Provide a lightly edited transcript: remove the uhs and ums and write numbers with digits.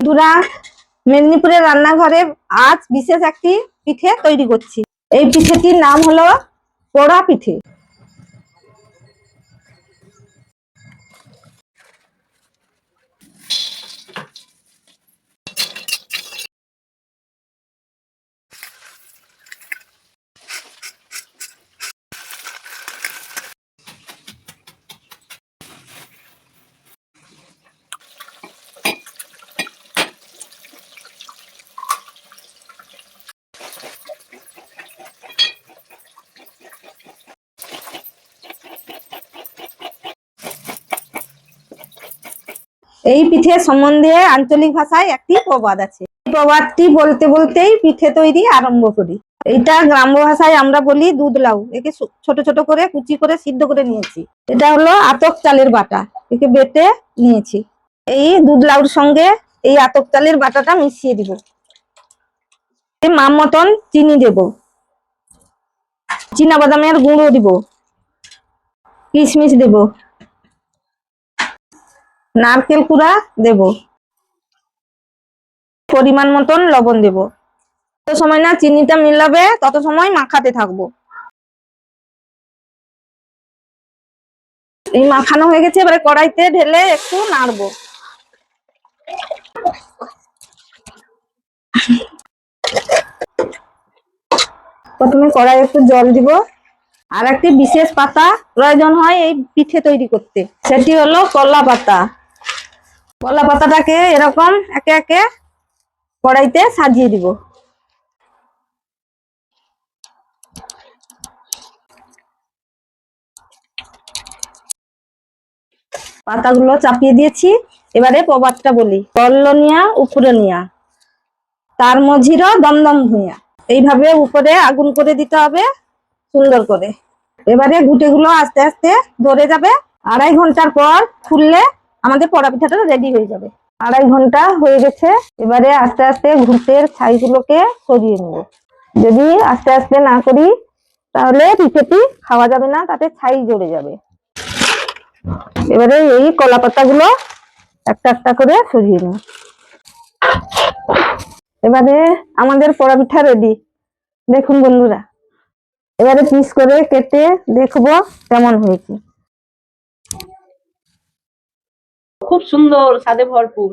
বন্ধুরা, মেদিনীপুরের রান্নাঘরে আজ বিশেষ একটি পিঠে তৈরি করছি। এই পিঠেটির নাম হলো পোড়া পিঠে। এই পিঠে সম্বন্ধে আঞ্চলিক ভাষায় একটি প্রবাদ আছে। এই প্রবাদটি বলতে বলতেই পিঠে তৈরি আরম্ভ করি। এটা গ্রাম্য ভাষায় আমরা বলি দুধ লাউ। একে ছোট ছোট করে কুচি করে সিদ্ধ করে নিয়েছি। এটা হলো আতক চালের বাটা, একে বেটে নিয়েছি। এই দুধ লাউর সঙ্গে এই আতক চালের বাটাটা মিশিয়ে দিব। মাপ মতন চিনি দেব, চীনা বাদামের গুঁড়ো দিব, কিশমিশ দেব, নারকেল কুড়া দেব, পরিমাণ মতন লবণ দেব। যত সময় না চিনিটা মিলাবে তত সময় মাখাতে থাকবো। এই মাখানো হয়ে গেছে, এবারে কড়াইতে ঢেলে একটু নাড়বো। প্রথমে কড়াই একটু জল দিব। আর একটি বিশেষ পাতা প্রয়োজন হয় এই পিঠে তৈরি করতে, সেটি হলো কলা পাতা। কলা পাতাটাকে এরকম একে একে কড়াইতে সাজিয়ে দিব। পাতাগুলো চাপিয়ে দিয়েছি। এবারে প্রবাদটা বলি, কল্লনিয়া উপরে নিয়া, তার মঝির দমদম ভুঁইয়া। এইভাবে উপরে আগুন করে দিতে হবে সুন্দর করে। এবারে গুটেগুলো আস্তে আস্তে ধরে যাবে। 2.5 ঘন্টার পর খুললে আমাদের পোড়া পিঠাটা রেডি হয়ে যাবে। 2.5 ঘন্টা হয়ে গেছে। এবারে আস্তে আস্তে ঘুটের ছাইগুলোকে সরিয়ে নেব। যদি আস্তে আস্তে না করি তাহলে পিঠেটি খাওয়া যাবে না, তাতে ছাই জড়ে যাবে। এবারে এই কলা পাতাগুলো একটা একটা করে সরিয়ে নেব। এবারে আমাদের পোড়া পিঠা রেডি। দেখুন বন্ধুরা, এবারে পিস করে কেটে দেখবো কেমন হয়েছে। খুব সুন্দর, স্বাদে ভরপুর।